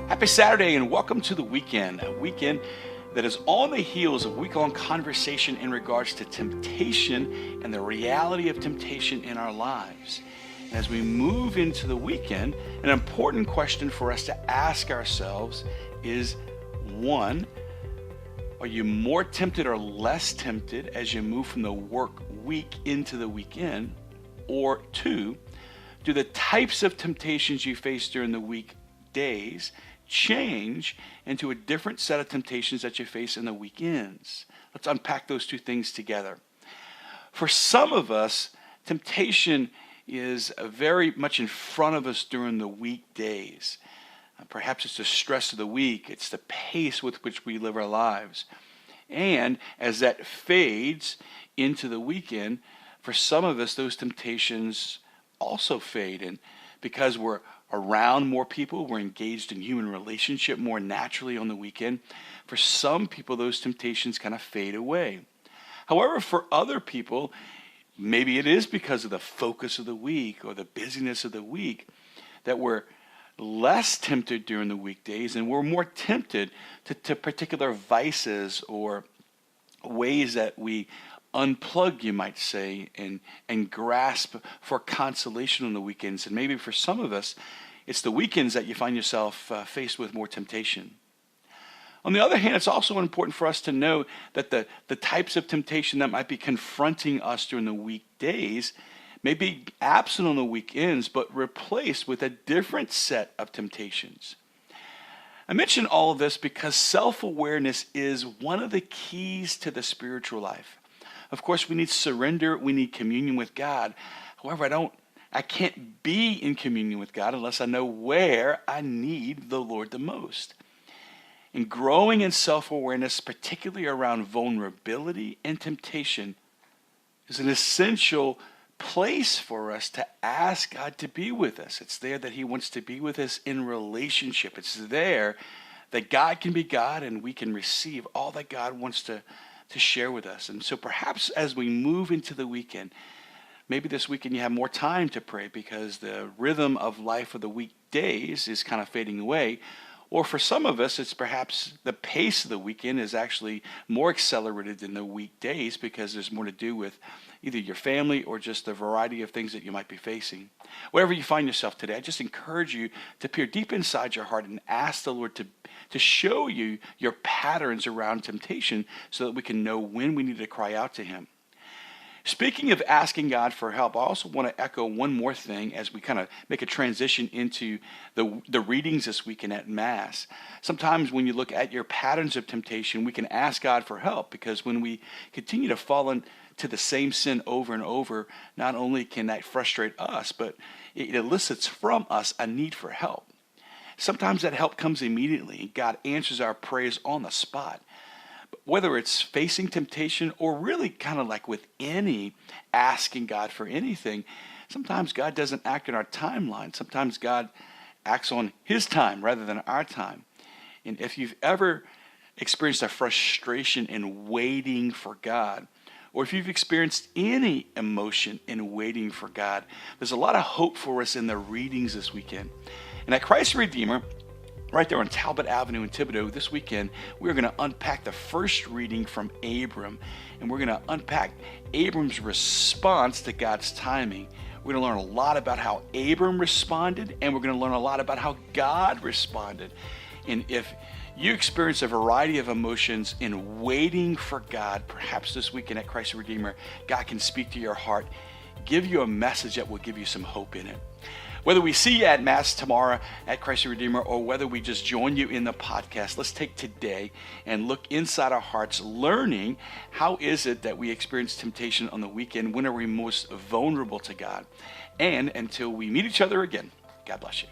Happy Saturday and welcome to the weekend, a weekend that is on the heels of week-long conversation in regards to temptation and the reality of temptation in our lives. And as we move into the weekend, an important question for us to ask ourselves is, one, are you more tempted or less tempted as you move from the work week into the weekend? Or two, do the types of temptations you face during the weekdays change into a different set of temptations that you face in the weekends? Let's unpack those two things together. For some of us, temptation is very much in front of us during the weekdays. Perhaps it's the stress of the week, it's the pace with which we live our lives. And as that fades into the weekend, for some of us, those temptations also fade. And because we're around more people, we're engaged in human relationship more naturally on the weekend, for some people, those temptations kind of fade away. However, for other people, maybe it is because of the focus of the week or the busyness of the week that we're less tempted during the weekdays and we're more tempted to particular vices or ways that we unplug, you might say, and grasp for consolation on the weekends. And maybe for some of us, it's the weekends that you find yourself faced with more temptation. On the other hand, it's also important for us to know that the types of temptation that might be confronting us during the weekdays may be absent on the weekends, but replaced with a different set of temptations. I mention all of this because self-awareness is one of the keys to the spiritual life. Of course, we need surrender, we need communion with God. However, I can't be in communion with God unless I know where I need the Lord the most. And growing in self-awareness, particularly around vulnerability and temptation, is an essential place for us to ask God to be with us. It's there that He wants to be with us in relationship. It's there that God can be God and we can receive all that God wants to share with us. And so perhaps as we move into the weekend, maybe this weekend you have more time to pray because the rhythm of life of the weekdays is kind of fading away. Or for some of us, it's perhaps the pace of the weekend is actually more accelerated than the weekdays because there's more to do with either your family or just the variety of things that you might be facing. Wherever you find yourself today, I just encourage you to peer deep inside your heart and ask the Lord to show you your patterns around temptation so that we can know when we need to cry out to Him. Speaking of asking God for help, I also want to echo one more thing as we kind of make a transition into the readings this weekend at Mass. Sometimes when you look at your patterns of temptation, we can ask God for help because when we continue to fall into the same sin over and over, not only can that frustrate us, but it elicits from us a need for help. Sometimes that help comes immediately and God answers our prayers on the spot. Whether it's facing temptation or really kind of like with any asking God for anything, sometimes God doesn't act in our timeline. Sometimes God acts on His time rather than our time. And if you've ever experienced a frustration in waiting for God, or if you've experienced any emotion in waiting for God, there's a lot of hope for us in the readings this weekend. And at Christ Redeemer, right there on Talbot Avenue in Thibodaux, this weekend, we're going to unpack the first reading from Abram, and we're going to unpack Abram's response to God's timing. We're going to learn a lot about how Abram responded, and we're going to learn a lot about how God responded. And if you experience a variety of emotions in waiting for God, perhaps this weekend at Christ Redeemer, God can speak to your heart, give you a message that will give you some hope in it. Whether we see you at Mass tomorrow at Christ the Redeemer or whether we just join you in the podcast, let's take today and look inside our hearts, learning how is it that we experience temptation on the weekend? When are we most vulnerable to God? And until we meet each other again, God bless you.